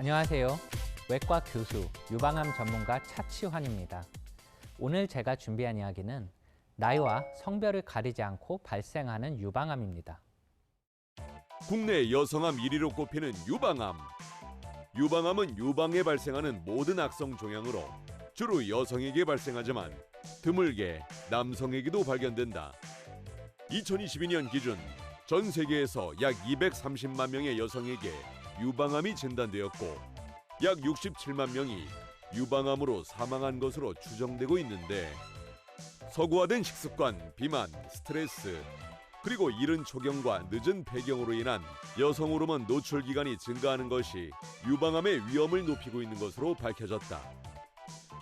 안녕하세요. 외과 교수, 유방암 전문가 차치환입니다. 오늘 제가 준비한 이야기는 나이와 성별을 가리지 않고 발생하는 유방암입니다. 국내 여성암 1위로 꼽히는 유방암. 유방암은 유방에 발생하는 모든 악성 종양으로 주로 여성에게 발생하지만 드물게 남성에게도 발견된다. 2022년 기준 전 세계에서 약 230만 명의 여성에게 유방암이 진단되었고 약 67만 명이 유방암으로 사망한 것으로 추정되고 있는데, 서구화된 식습관, 비만, 스트레스, 그리고 이른 초경과 늦은 폐경으로 인한 여성 호르몬 노출 기간이 증가하는 것이 유방암의 위험을 높이고 있는 것으로 밝혀졌다.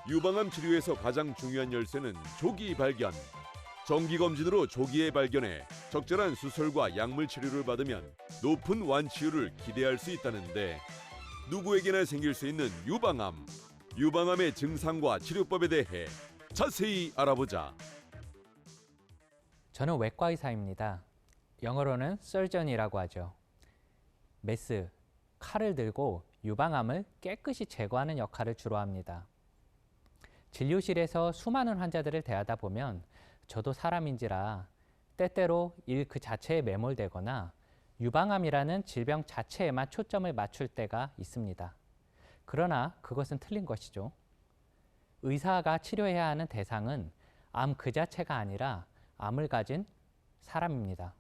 유방암 치료에서 가장 중요한 열쇠는 조기 발견. 정기검진으로 조기에 발견해 적절한 수술과 약물 치료를 받으면 높은 완치율을 기대할 수 있다는데, 누구에게나 생길 수 있는 유방암. 유방암의 증상과 치료법에 대해 자세히 알아보자. 저는 외과 의사입니다. 영어로는 surgeon이라고 하죠. 메스, 칼을 들고 유방암을 깨끗이 제거하는 역할을 주로 합니다. 진료실에서 수많은 환자들을 대하다 보면 저도 사람인지라 때때로 일 그 자체에 매몰되거나 유방암이라는 질병 자체에만 초점을 맞출 때가 있습니다. 그러나 그것은 틀린 것이죠. 의사가 치료해야 하는 대상은 암 그 자체가 아니라 암을 가진 사람입니다.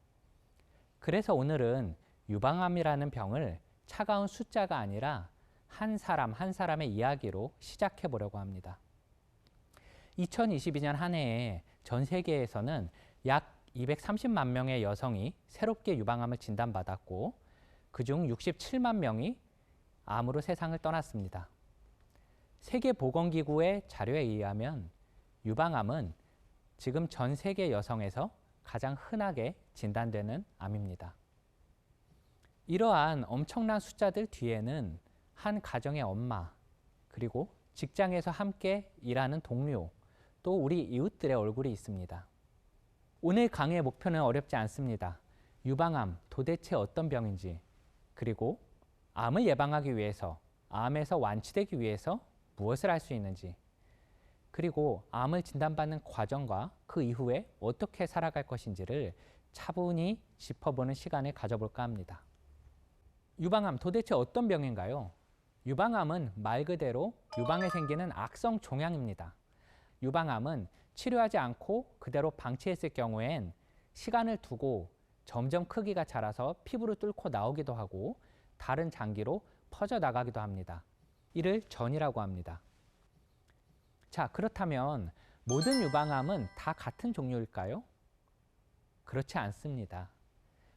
그래서 오늘은 유방암이라는 병을 차가운 숫자가 아니라 한 사람 한 사람의 이야기로 시작해 보려고 합니다. 2022년 한 해에 전 세계에서는 약 230만 명의 여성이 새롭게 유방암을 진단받았고, 그중 67만 명이 암으로 세상을 떠났습니다. 세계보건기구의 자료에 의하면 유방암은 지금 전 세계 여성에서 가장 흔하게 진단되는 암입니다. 이러한 엄청난 숫자들 뒤에는 한 가정의 엄마, 그리고 직장에서 함께 일하는 동료, 또 우리 이웃들의 얼굴이 있습니다. 오늘 강의의 목표는 어렵지 않습니다. 유방암 도대체 어떤 병인지, 그리고 암을 예방하기 위해서, 암에서 완치되기 위해서 무엇을 할 수 있는지, 그리고 암을 진단받는 과정과 그 이후에 어떻게 살아갈 것인지를 차분히 짚어보는 시간을 가져볼까 합니다. 유방암 도대체 어떤 병인가요? 유방암은 말 그대로 유방에 생기는 악성 종양입니다. 유방암은 치료하지 않고 그대로 방치했을 경우엔 시간을 두고 점점 크기가 자라서 피부를 뚫고 나오기도 하고 다른 장기로 퍼져나가기도 합니다. 이를 전이라고 합니다. 자, 그렇다면 모든 유방암은 다 같은 종류일까요? 그렇지 않습니다.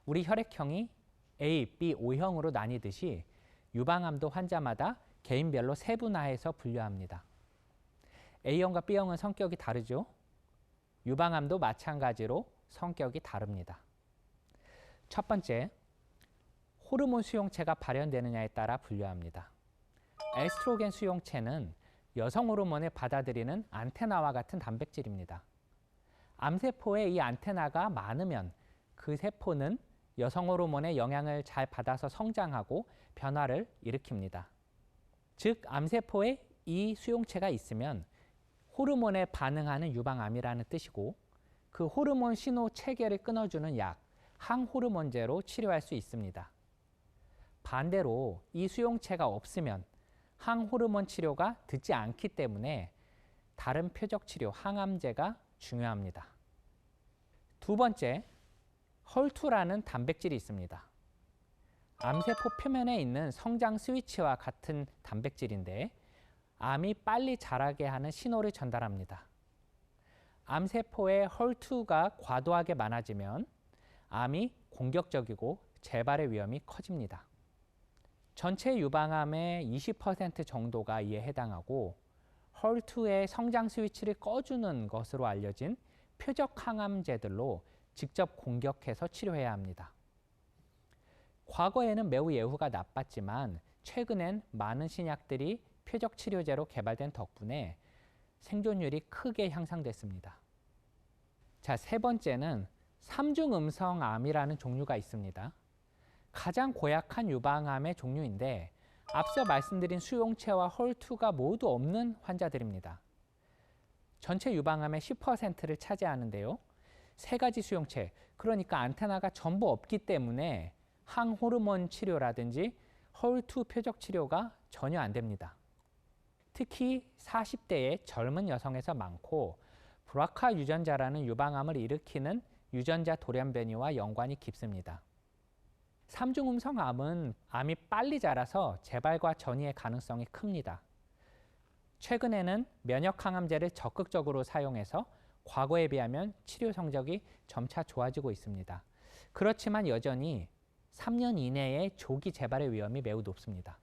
우리 혈액형이 A, B, O형으로 나뉘듯이 유방암도 환자마다 개인별로 세분화해서 분류합니다. A형과 B형은 성격이 다르죠. 유방암도 마찬가지로 성격이 다릅니다. 첫 번째, 호르몬 수용체가 발현되느냐에 따라 분류합니다. 에스트로겐 수용체는 여성 호르몬을 받아들이는 안테나와 같은 단백질입니다. 암세포에 이 안테나가 많으면 그 세포는 여성 호르몬의 영향을 잘 받아서 성장하고 변화를 일으킵니다. 즉, 암세포에 이 수용체가 있으면 호르몬에 반응하는 유방암이라는 뜻이고, 그 호르몬 신호 체계를 끊어주는 약, 항호르몬제로 치료할 수 있습니다. 반대로 이 수용체가 없으면 항호르몬 치료가 듣지 않기 때문에 다른 표적 치료, 항암제가 중요합니다. 두 번째, 헐투라는 단백질이 있습니다. 암세포 표면에 있는 성장 스위치와 같은 단백질인데 암이 빨리 자라게 하는 신호를 전달합니다. 암세포에 헐투가 과도하게 많아지면 암이 공격적이고 재발의 위험이 커집니다. 전체 유방암의 20% 정도가 이에 해당하고, 헐투의 성장 스위치를 꺼주는 것으로 알려진 표적 항암제들로 직접 공격해서 치료해야 합니다. 과거에는 매우 예후가 나빴지만 최근엔 많은 신약들이 표적 치료제로 개발된 덕분에 생존율이 크게 향상됐습니다. 자, 세 번째는 삼중음성암이라는 종류가 있습니다. 가장 고약한 유방암의 종류인데 앞서 말씀드린 수용체와 헐투가 모두 없는 환자들입니다. 전체 유방암의 10%를 차지하는데요. 세 가지 수용체, 그러니까 안테나가 전부 없기 때문에 항호르몬 치료라든지 헐투 표적 치료가 전혀 안 됩니다. 특히 40대의 젊은 여성에서 많고 브라카 유전자라는 유방암을 일으키는 유전자 돌연변이와 연관이 깊습니다. 3중 음성암은 암이 빨리 자라서 재발과 전이의 가능성이 큽니다. 최근에는 면역항암제를 적극적으로 사용해서 과거에 비하면 치료 성적이 점차 좋아지고 있습니다. 그렇지만 여전히 3년 이내에 조기 재발의 위험이 매우 높습니다.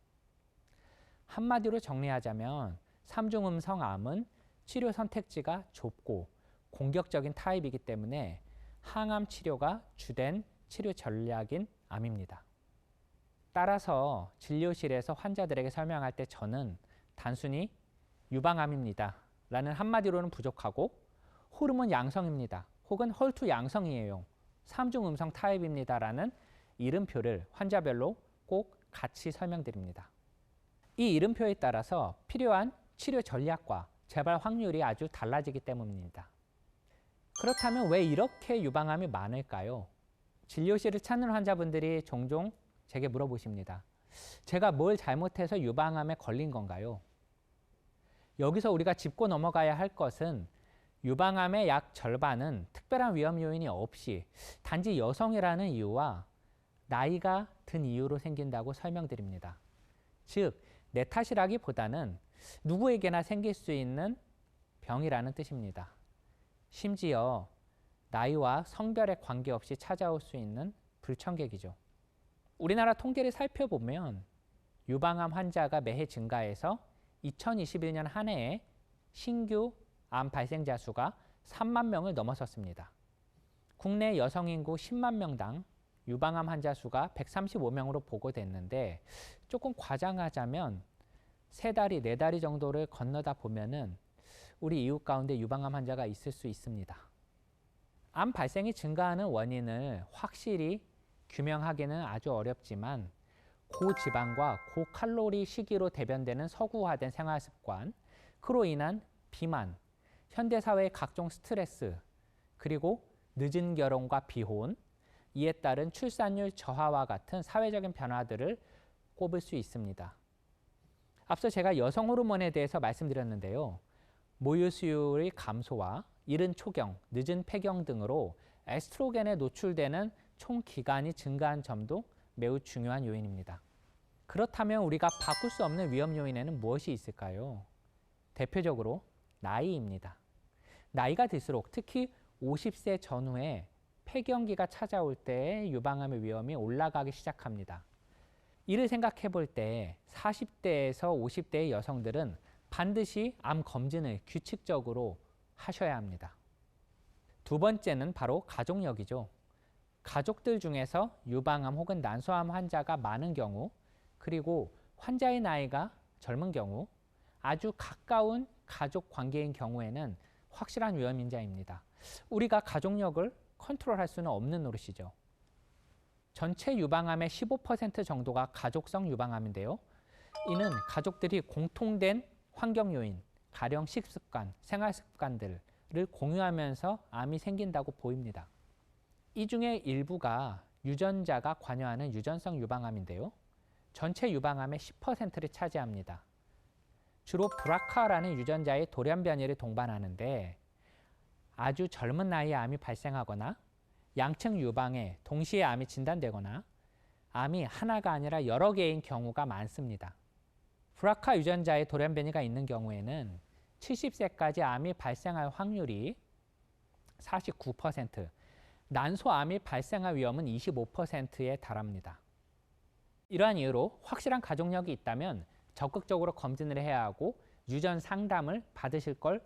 한마디로 정리하자면 3중 음성암은 치료 선택지가 좁고 공격적인 타입이기 때문에 항암 치료가 주된 치료 전략인 암입니다. 따라서 진료실에서 환자들에게 설명할 때 저는 단순히 유방암입니다 라는 한마디로는 부족하고 호르몬 양성입니다 혹은 헐투 양성이에요, 3중 음성 타입입니다 라는 이름표를 환자별로 꼭 같이 설명드립니다. 이 이름표에 따라서 필요한 치료 전략과 재발 확률이 아주 달라지기 때문입니다. 그렇다면 왜 이렇게 유방암이 많을까요? 진료실을 찾는 환자분들이 종종 제게 물어보십니다. 제가 뭘 잘못해서 유방암에 걸린 건가요? 여기서 우리가 짚고 넘어가야 할 것은 유방암의 약 절반은 특별한 위험 요인이 없이 단지 여성이라는 이유와 나이가 든 이유로 생긴다고 설명드립니다. 즉, 내 탓이라기보다는 누구에게나 생길 수 있는 병이라는 뜻입니다. 심지어 나이와 성별에 관계없이 찾아올 수 있는 불청객이죠. 우리나라 통계를 살펴보면 유방암 환자가 매해 증가해서 2021년 한 해에 신규 암 발생자 수가 3만 명을 넘어섰습니다. 국내 여성 인구 10만 명당 유방암 환자 수가 135명으로 보고됐는데 조금 과장하자면 3다리, 4다리 정도를 건너다 보면은 우리 이웃 가운데 유방암 환자가 있을 수 있습니다. 암 발생이 증가하는 원인을 확실히 규명하기는 아주 어렵지만 고지방과 고칼로리 식이로 대변되는 서구화된 생활습관, 그로 인한 비만, 현대사회의 각종 스트레스, 그리고 늦은 결혼과 비혼, 이에 따른 출산율 저하와 같은 사회적인 변화들을 꼽을 수 있습니다. 앞서 제가 여성 호르몬에 대해서 말씀드렸는데요. 모유 수율의 감소와 이른 초경, 늦은 폐경 등으로 에스트로겐에 노출되는 총 기간이 증가한 점도 매우 중요한 요인입니다. 그렇다면 우리가 바꿀 수 없는 위험 요인에는 무엇이 있을까요? 대표적으로 나이입니다. 나이가 들수록 특히 50세 전후에 폐경기가 찾아올 때 유방암의 위험이 올라가기 시작합니다. 이를 생각해 볼 때 40대에서 50대의 여성들은 반드시 암 검진을 규칙적으로 하셔야 합니다. 두 번째는 바로 가족력이죠. 가족들 중에서 유방암 혹은 난소암 환자가 많은 경우, 그리고 환자의 나이가 젊은 경우, 아주 가까운 가족 관계인 경우에는 확실한 위험 인자입니다. 우리가 가족력을 컨트롤할 수는 없는 노릇이죠. 전체 유방암의 15% 정도가 가족성 유방암인데요. 이는 가족들이 공통된 환경 요인, 가령 식습관, 생활 습관들을 공유하면서 암이 생긴다고 보입니다. 이 중에 일부가 유전자가 관여하는 유전성 유방암인데요. 전체 유방암의 10%를 차지합니다. 주로 브라카라는 유전자의 돌연변이를 동반하는데 아주 젊은 나이에 암이 발생하거나 양측 유방에 동시에 암이 진단되거나 암이 하나가 아니라 여러 개인 경우가 많습니다. 브라카 유전자의 돌연변이가 있는 경우에는 70세까지 암이 발생할 확률이 49%, 난소암이 발생할 위험은 25%에 달합니다. 이러한 이유로 확실한 가족력이 있다면 적극적으로 검진을 해야 하고 유전 상담을 받으실 걸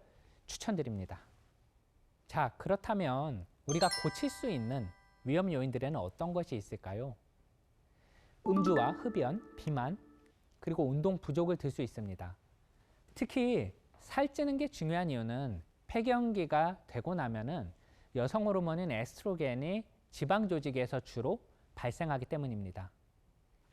추천드립니다. 자, 그렇다면 우리가 고칠 수 있는 위험 요인들에는 어떤 것이 있을까요? 음주와 흡연, 비만, 그리고 운동 부족을 들 수 있습니다. 특히 살찌는 게 중요한 이유는 폐경기가 되고 나면은 여성 호르몬인 에스트로겐이 지방 조직에서 주로 발생하기 때문입니다.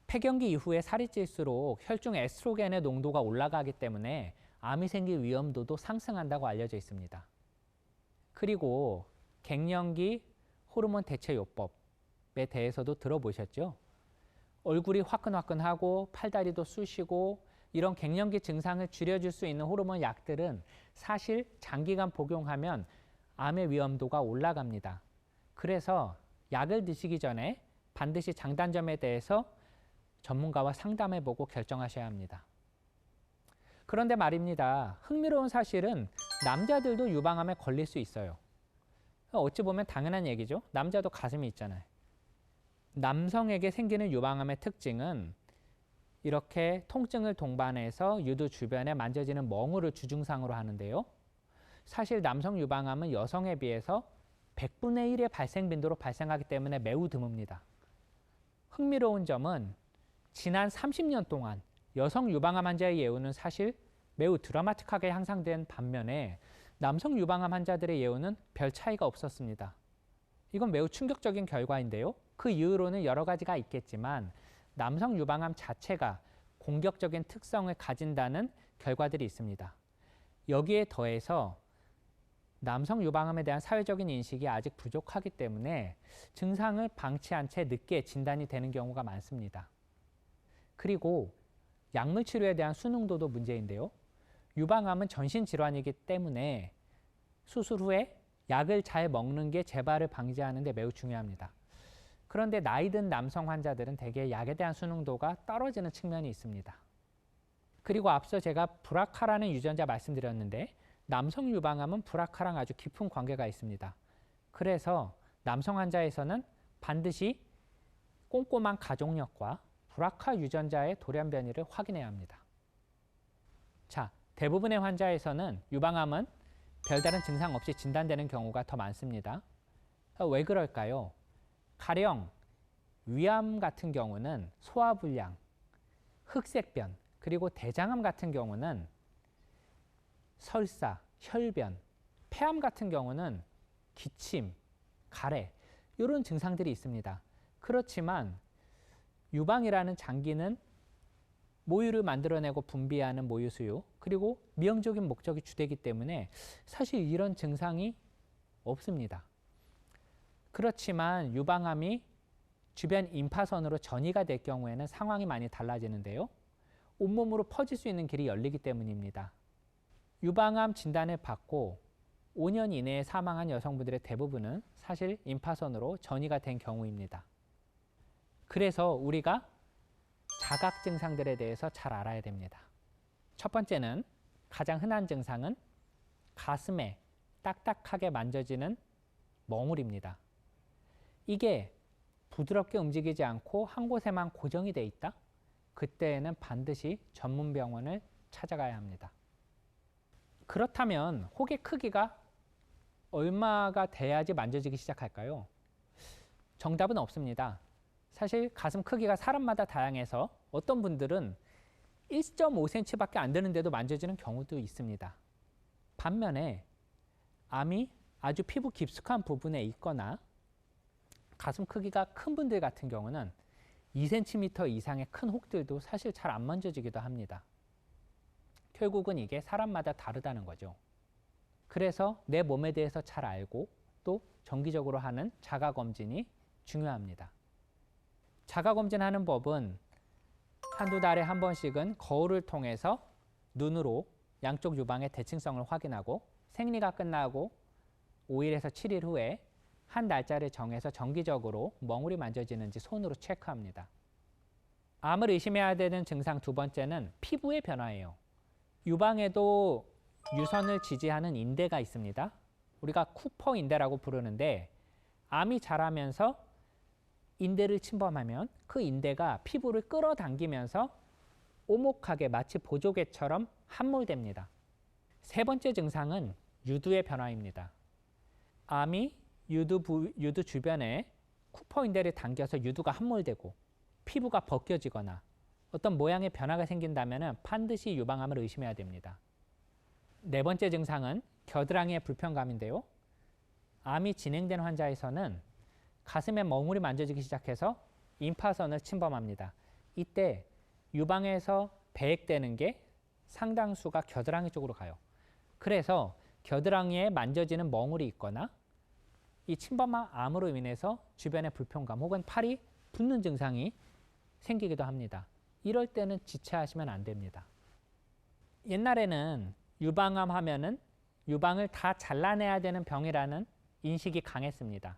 폐경기 이후에 살이 찔수록 혈중 에스트로겐의 농도가 올라가기 때문에 암이 생길 위험도도 상승한다고 알려져 있습니다. 그리고 갱년기 호르몬 대체 요법에 대해서도 들어보셨죠? 얼굴이 화끈화끈하고 팔다리도 쑤시고 이런 갱년기 증상을 줄여줄 수 있는 호르몬 약들은 사실 장기간 복용하면 암의 위험도가 올라갑니다. 그래서 약을 드시기 전에 반드시 장단점에 대해서 전문가와 상담해보고 결정하셔야 합니다. 그런데 말입니다. 흥미로운 사실은 남자들도 유방암에 걸릴 수 있어요. 어찌 보면 당연한 얘기죠. 남자도 가슴이 있잖아요. 남성에게 생기는 유방암의 특징은 이렇게 통증을 동반해서 유두 주변에 만져지는 멍울을 주증상으로 하는데요. 사실 남성 유방암은 여성에 비해서 100분의 1의 발생 빈도로 발생하기 때문에 매우 드뭅니다. 흥미로운 점은 지난 30년 동안 여성 유방암 환자의 예후는 사실 매우 드라마틱하게 향상된 반면에 남성 유방암 환자들의 예후는 별 차이가 없었습니다. 이건 매우 충격적인 결과인데요. 그 이유로는 여러 가지가 있겠지만 남성 유방암 자체가 공격적인 특성을 가진다는 결과들이 있습니다. 여기에 더해서 남성 유방암에 대한 사회적인 인식이 아직 부족하기 때문에 증상을 방치한 채 늦게 진단이 되는 경우가 많습니다. 그리고 약물 치료에 대한 순응도도 문제인데요. 유방암은 전신 질환이기 때문에 수술 후에 약을 잘 먹는 게 재발을 방지하는 데 매우 중요합니다. 그런데 나이 든 남성 환자들은 대개 약에 대한 순응도가 떨어지는 측면이 있습니다. 그리고 앞서 제가 브라카라는 유전자 말씀드렸는데 남성 유방암은 브라카랑 아주 깊은 관계가 있습니다. 그래서 남성 환자에서는 반드시 꼼꼼한 가족력과 브라카 유전자의 돌연 변이를 확인해야 합니다. 자, 대부분의 환자에서는 유방암은 별다른 증상 없이 진단되는 경우가 더 많습니다. 왜 그럴까요? 가령 위암 같은 경우는 소화불량, 흑색변, 그리고 대장암 같은 경우는 설사, 혈변, 폐암 같은 경우는 기침, 가래 이런 증상들이 있습니다. 그렇지만 유방이라는 장기는 모유를 만들어내고 분비하는 모유수유 그리고 미용적인 목적이 주되기 때문에 사실 이런 증상이 없습니다. 그렇지만 유방암이 주변 임파선으로 전이가 될 경우에는 상황이 많이 달라지는데요. 온몸으로 퍼질 수 있는 길이 열리기 때문입니다. 유방암 진단을 받고 5년 이내에 사망한 여성분들의 대부분은 사실 임파선으로 전이가 된 경우입니다. 그래서 우리가 자각 증상들에 대해서 잘 알아야 됩니다. 첫 번째는 가장 흔한 증상은 가슴에 딱딱하게 만져지는 멍울입니다. 이게 부드럽게 움직이지 않고 한 곳에만 고정이 돼 있다? 그때에는 반드시 전문 병원을 찾아가야 합니다. 그렇다면 혹의 크기가 얼마가 돼야지 만져지기 시작할까요? 정답은 없습니다. 사실 가슴 크기가 사람마다 다양해서 어떤 분들은 1.5cm밖에 안 되는데도 만져지는 경우도 있습니다. 반면에 암이 아주 피부 깊숙한 부분에 있거나 가슴 크기가 큰 분들 같은 경우는 2cm 이상의 큰 혹들도 사실 잘 안 만져지기도 합니다. 결국은 이게 사람마다 다르다는 거죠. 그래서 내 몸에 대해서 잘 알고 또 정기적으로 하는 자가검진이 중요합니다. 자가검진하는 법은 한두 달에 한 번씩은 거울을 통해서 눈으로 양쪽 유방의 대칭성을 확인하고 생리가 끝나고 5일에서 7일 후에 한 날짜를 정해서 정기적으로 멍울이 만져지는지 손으로 체크합니다. 암을 의심해야 되는 증상 두 번째는 피부의 변화예요. 유방에도 유선을 지지하는 인대가 있습니다. 우리가 쿠퍼 인대라고 부르는데 암이 자라면서 인대를 침범하면 그 인대가 피부를 끌어당기면서 오목하게 마치 보조개처럼 함몰됩니다. 세 번째 증상은 유두의 변화입니다. 암이 유두 주변에 쿠퍼 인대를 당겨서 유두가 함몰되고 피부가 벗겨지거나 어떤 모양의 변화가 생긴다면 반드시 유방암을 의심해야 됩니다. 네 번째 증상은 겨드랑이의 불편감인데요. 암이 진행된 환자에서는 가슴에 멍울이 만져지기 시작해서 임파선을 침범합니다. 이때 유방에서 배액되는 게 상당수가 겨드랑이 쪽으로 가요. 그래서 겨드랑이에 만져지는 멍울이 있거나 이 침범한 암으로 인해서 주변의 불편감 혹은 팔이 붓는 증상이 생기기도 합니다. 이럴 때는 지체하시면 안 됩니다. 옛날에는 유방암 하면은 유방을 다 잘라내야 되는 병이라는 인식이 강했습니다.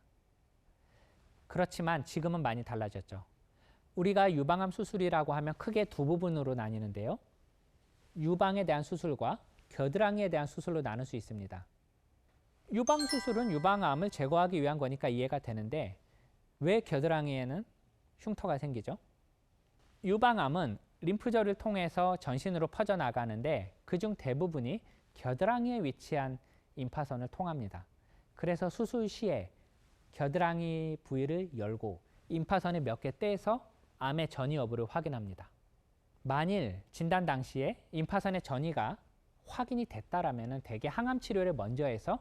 그렇지만 지금은 많이 달라졌죠. 우리가 유방암 수술이라고 하면 크게 두 부분으로 나뉘는데요. 유방에 대한 수술과 겨드랑이에 대한 수술로 나눌 수 있습니다. 유방 수술은 유방암을 제거하기 위한 거니까 이해가 되는데 왜 겨드랑이에는 흉터가 생기죠? 유방암은 림프절을 통해서 전신으로 퍼져나가는데 그중 대부분이 겨드랑이에 위치한 임파선을 통합니다. 그래서 수술 시에 겨드랑이 부위를 열고 임파선을 몇 개 떼서 암의 전이 여부를 확인합니다. 만일 진단 당시에 임파선의 전이가 확인이 됐다라면 대개 항암 치료를 먼저 해서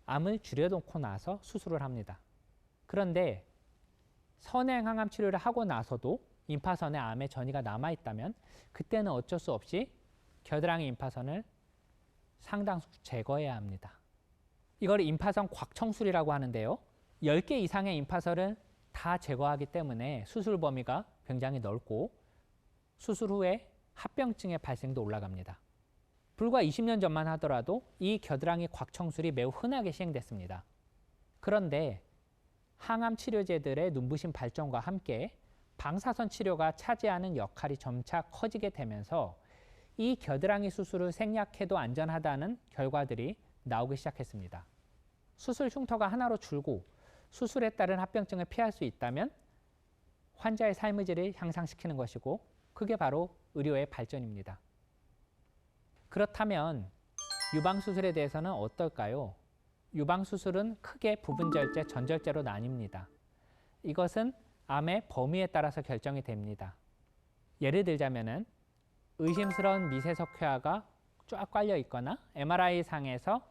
암을 줄여놓고 나서 수술을 합니다. 그런데 선행 항암 치료를 하고 나서도 임파선에 암의 전이가 남아있다면 그때는 어쩔 수 없이 겨드랑이 임파선을 상당수 제거해야 합니다. 이걸 임파선 곽청술이라고 하는데요. 10개 이상의 임파선을 다 제거하기 때문에 수술 범위가 굉장히 넓고 수술 후에 합병증의 발생도 올라갑니다. 불과 20년 전만 하더라도 이 겨드랑이 곽청술이 매우 흔하게 시행됐습니다. 그런데 항암 치료제들의 눈부신 발전과 함께 방사선 치료가 차지하는 역할이 점차 커지게 되면서 이 겨드랑이 수술을 생략해도 안전하다는 결과들이 나오기 시작했습니다. 수술 흉터가 하나로 줄고 수술에 따른 합병증을 피할 수 있다면 환자의 삶의 질을 향상시키는 것이고 그게 바로 의료의 발전입니다. 그렇다면 유방수술에 대해서는 어떨까요? 유방수술은 크게 부분절제, 전절제로 나뉩니다. 이것은 암의 범위에 따라서 결정이 됩니다. 예를 들자면은 의심스러운 미세석회화가 쫙 깔려 있거나 MRI상에서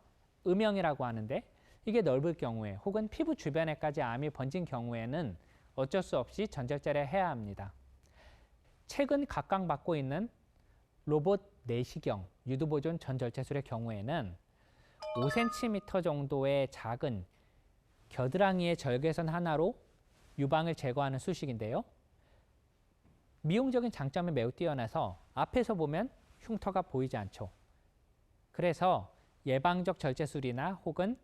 음영이라고 하는데 이게 넓을 경우에 혹은 피부 주변에까지 암이 번진 경우에는 어쩔 수 없이 전절제를 해야 합니다. 최근 각광받고 있는 로봇 내시경 유두보존 전절제술의 경우에는 5cm 정도의 작은 겨드랑이의 절개선 하나로 유방을 제거하는 수식인데요. 미용적인 장점이 매우 뛰어나서 앞에서 보면 흉터가 보이지 않죠. 그래서 예방적 절제술이나 혹은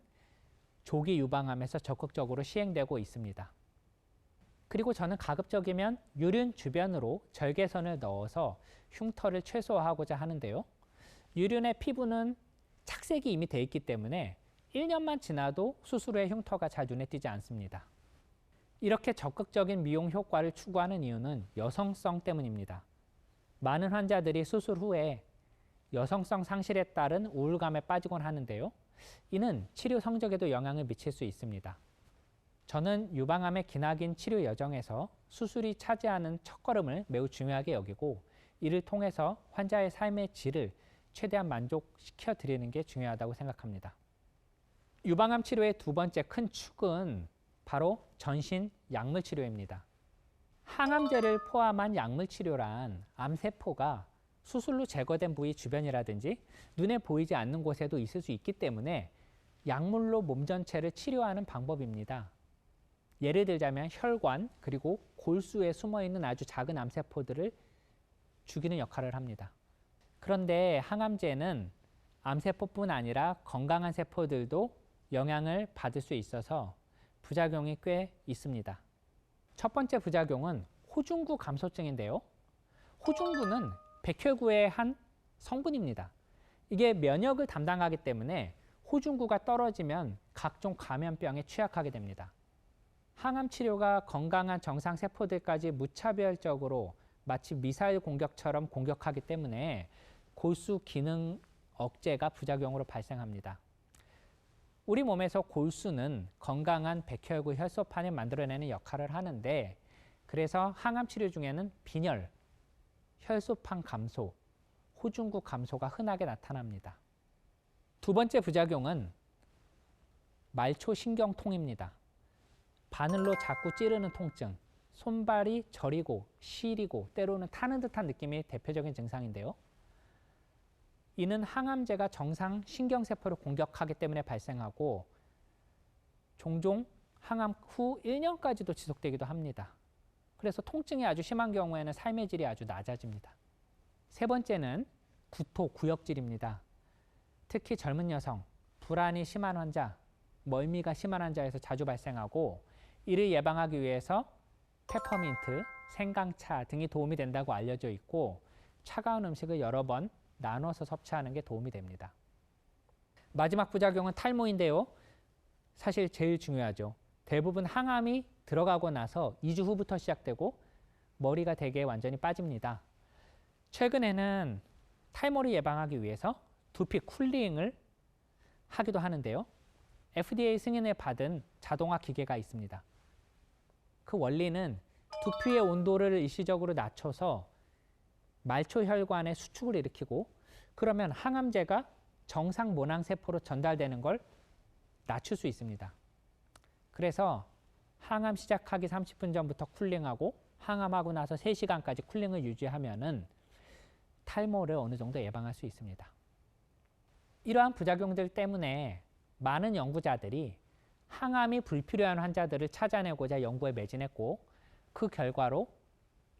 조기 유방암에서 적극적으로 시행되고 있습니다. 그리고 저는 가급적이면 유륜 주변으로 절개선을 넣어서 흉터를 최소화하고자 하는데요. 유륜의 피부는 착색이 이미 돼 있기 때문에 1년만 지나도 수술 후에 흉터가 잘 눈에 띄지 않습니다. 이렇게 적극적인 미용 효과를 추구하는 이유는 여성성 때문입니다. 많은 환자들이 수술 후에 여성성 상실에 따른 우울감에 빠지곤 하는데요. 이는 치료 성적에도 영향을 미칠 수 있습니다. 저는 유방암의 기나긴 치료 여정에서 수술이 차지하는 첫걸음을 매우 중요하게 여기고 이를 통해서 환자의 삶의 질을 최대한 만족시켜 드리는 게 중요하다고 생각합니다. 유방암 치료의 두 번째 큰 축은 바로 전신 약물 치료입니다. 항암제를 포함한 약물 치료란 암세포가 수술로 제거된 부위 주변이라든지 눈에 보이지 않는 곳에도 있을 수 있기 때문에 약물로 몸 전체를 치료하는 방법입니다. 예를 들자면 혈관 그리고 골수에 숨어있는 아주 작은 암세포들을 죽이는 역할을 합니다. 그런데 항암제는 암세포뿐 아니라 건강한 세포들도 영향을 받을 수 있어서 부작용이 꽤 있습니다. 첫 번째 부작용은 호중구 감소증인데요. 호중구는 백혈구의 한 성분입니다. 이게 면역을 담당하기 때문에 호중구가 떨어지면 각종 감염병에 취약하게 됩니다. 항암 치료가 건강한 정상 세포들까지 무차별적으로 마치 미사일 공격처럼 공격하기 때문에 골수 기능 억제가 부작용으로 발생합니다. 우리 몸에서 골수는 건강한 백혈구 혈소판을 만들어내는 역할을 하는데 그래서 항암 치료 중에는 빈혈, 혈소판 감소, 호중구 감소가 흔하게 나타납니다. 두 번째 부작용은 말초신경통입니다. 바늘로 자꾸 찌르는 통증, 손발이 저리고 시리고 때로는 타는 듯한 느낌이 대표적인 증상인데요. 이는 항암제가 정상 신경세포를 공격하기 때문에 발생하고 종종 항암 후 1년까지도 지속되기도 합니다. 그래서 통증이 아주 심한 경우에는 삶의 질이 아주 낮아집니다. 세 번째는 구토, 구역질입니다. 특히 젊은 여성, 불안이 심한 환자, 멀미가 심한 환자에서 자주 발생하고 이를 예방하기 위해서 페퍼민트, 생강차 등이 도움이 된다고 알려져 있고 차가운 음식을 여러 번 나눠서 섭취하는 게 도움이 됩니다. 마지막 부작용은 탈모인데요. 사실 제일 중요하죠. 대부분 항암이 들어가고 나서 2주 후부터 시작되고 머리가 대개 완전히 빠집니다. 최근에는 탈모를 예방하기 위해서 두피 쿨링을 하기도 하는데요. FDA 승인을 받은 자동화 기계가 있습니다. 그 원리는 두피의 온도를 일시적으로 낮춰서 말초 혈관의 수축을 일으키고 그러면 항암제가 정상 모낭세포로 전달되는 걸 낮출 수 있습니다. 그래서 항암 시작하기 30분 전부터 쿨링하고 항암하고 나서 3시간까지 쿨링을 유지하면은 탈모를 어느 정도 예방할 수 있습니다. 이러한 부작용들 때문에 많은 연구자들이 항암이 불필요한 환자들을 찾아내고자 연구에 매진했고 그 결과로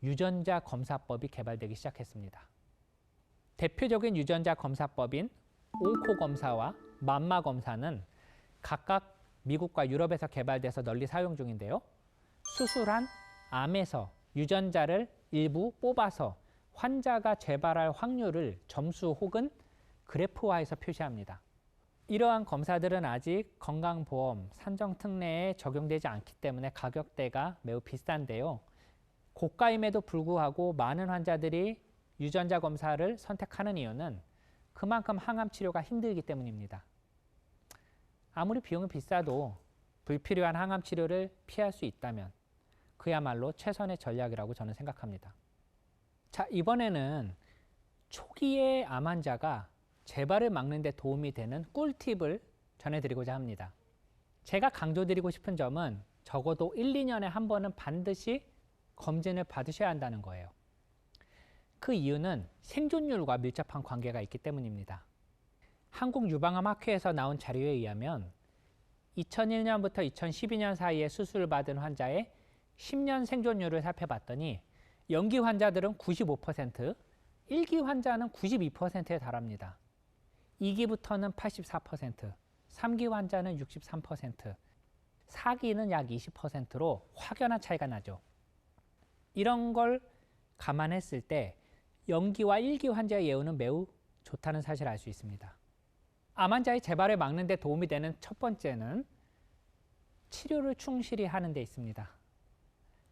유전자 검사법이 개발되기 시작했습니다. 대표적인 유전자 검사법인 옹코 검사와 맘마 검사는 각각 미국과 유럽에서 개발돼서 널리 사용 중인데요. 수술한 암에서 유전자를 일부 뽑아서 환자가 재발할 확률을 점수 혹은 그래프화해서 표시합니다. 이러한 검사들은 아직 건강보험 산정특례에 적용되지 않기 때문에 가격대가 매우 비싼데요. 고가임에도 불구하고 많은 환자들이 유전자 검사를 선택하는 이유는 그만큼 항암 치료가 힘들기 때문입니다. 아무리 비용이 비싸도 불필요한 항암 치료를 피할 수 있다면 그야말로 최선의 전략이라고 저는 생각합니다. 자, 이번에는 초기의 암 환자가 재발을 막는 데 도움이 되는 꿀팁을 전해드리고자 합니다. 제가 강조드리고 싶은 점은 적어도 1, 2년에 한 번은 반드시 검진을 받으셔야 한다는 거예요. 그 이유는 생존율과 밀접한 관계가 있기 때문입니다. 한국유방암학회에서 나온 자료에 의하면 2001년부터 2012년 사이에 수술을 받은 환자의 10년 생존율을 살펴봤더니 연기 환자들은 95%, 1기 환자는 92%에 달합니다. 2기부터는 84%, 3기 환자는 63%, 4기는 약 20%로 확연한 차이가 나죠. 이런 걸 감안했을 때 연기와 1기 환자의 예후는 매우 좋다는 사실을 알 수 있습니다. 암 환자의 재발을 막는 데 도움이 되는 첫 번째는 치료를 충실히 하는 데 있습니다.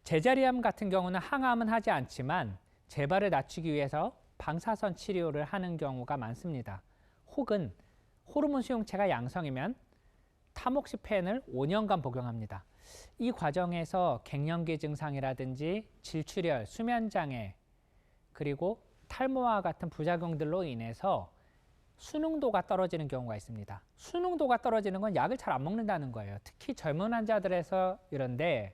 제자리암 같은 경우는 항암은 하지 않지만 재발을 낮추기 위해서 방사선 치료를 하는 경우가 많습니다. 혹은 호르몬 수용체가 양성이면 타목시펜을 5년간 복용합니다. 이 과정에서 갱년기 증상이라든지 질출혈, 수면장애, 그리고 탈모와 같은 부작용들로 인해서 수능도가 떨어지는 경우가 있습니다. 수능도가 떨어지는 건 약을 잘 안 먹는다는 거예요. 특히 젊은 환자들에서 이런데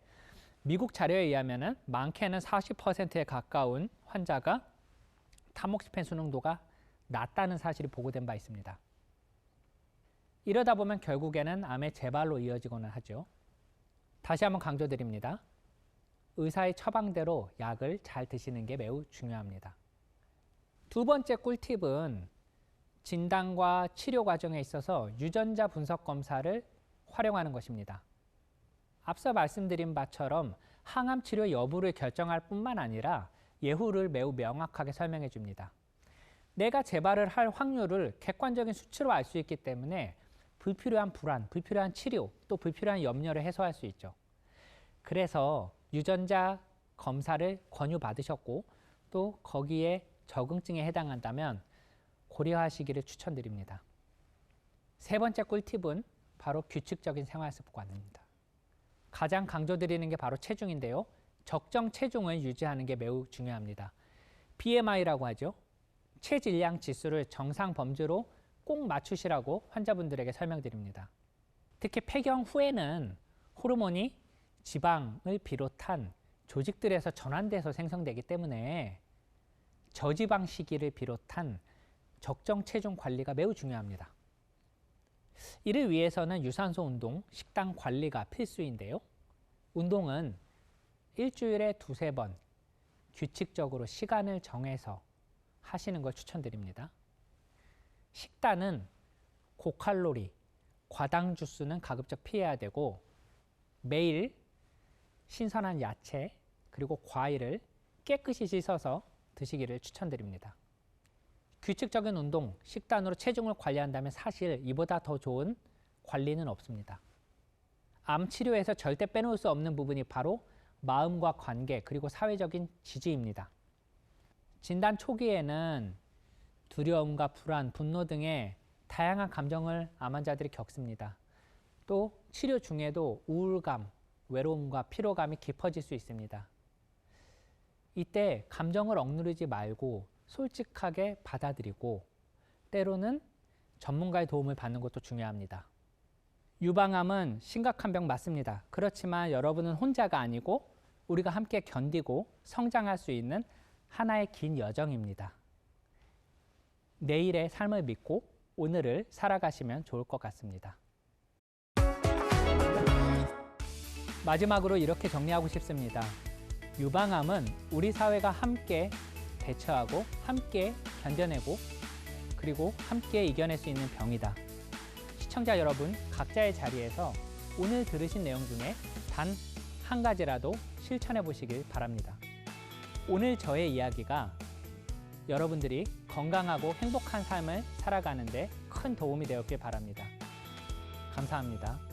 미국 자료에 의하면 많게는 40%에 가까운 환자가 타목시펜 수능도가 낮다는 사실이 보고된 바 있습니다. 이러다 보면 결국에는 암의 재발로 이어지고는 하죠. 다시 한번 강조드립니다. 의사의 처방대로 약을 잘 드시는 게 매우 중요합니다. 두 번째 꿀팁은 진단과 치료 과정에 있어서 유전자 분석 검사를 활용하는 것입니다. 앞서 말씀드린 바처럼 항암 치료 여부를 결정할 뿐만 아니라 예후를 매우 명확하게 설명해 줍니다. 내가 재발을 할 확률을 객관적인 수치로 알 수 있기 때문에 불필요한 불안, 불필요한 치료, 또 불필요한 염려를 해소할 수 있죠. 그래서 유전자 검사를 권유받으셨고 또 거기에 적응증에 해당한다면 고려하시기를 추천드립니다. 세 번째 꿀팁은 바로 규칙적인 생활 습관입니다. 가장 강조드리는 게 바로 체중인데요. 적정 체중을 유지하는 게 매우 중요합니다. BMI라고 하죠. 체질량 지수를 정상 범주로 꼭 맞추시라고 환자분들에게 설명드립니다. 특히 폐경 후에는 호르몬이 지방을 비롯한 조직들에서 전환돼서 생성되기 때문에 저지방 식이를 비롯한 적정 체중 관리가 매우 중요합니다. 이를 위해서는 유산소 운동, 식단 관리가 필수인데요. 운동은 일주일에 2~3번 규칙적으로 시간을 정해서 하시는 걸 추천드립니다. 식단은 고칼로리, 과당 주스는 가급적 피해야 되고 매일 신선한 야채 그리고 과일을 깨끗이 씻어서 드시기를 추천드립니다. 규칙적인 운동, 식단으로 체중을 관리한다면 사실 이보다 더 좋은 관리는 없습니다. 암 치료에서 절대 빼놓을 수 없는 부분이 바로 마음과 관계 그리고 사회적인 지지입니다. 진단 초기에는 두려움과 불안, 분노 등의 다양한 감정을 암 환자들이 겪습니다. 또 치료 중에도 우울감, 외로움과 피로감이 깊어질 수 있습니다. 이때 감정을 억누르지 말고 솔직하게 받아들이고 때로는 전문가의 도움을 받는 것도 중요합니다. 유방암은 심각한 병 맞습니다. 그렇지만 여러분은 혼자가 아니고 우리가 함께 견디고 성장할 수 있는 하나의 긴 여정입니다. 내일의 삶을 믿고 오늘을 살아가시면 좋을 것 같습니다. 마지막으로 이렇게 정리하고 싶습니다. 유방암은 우리 사회가 함께 대처하고 함께 견뎌내고 그리고 함께 이겨낼 수 있는 병이다. 시청자 여러분, 각자의 자리에서 오늘 들으신 내용 중에 단 한 가지라도 실천해 보시길 바랍니다. 오늘 저의 이야기가 여러분들이 건강하고 행복한 삶을 살아가는 데 큰 도움이 되었길 바랍니다. 감사합니다.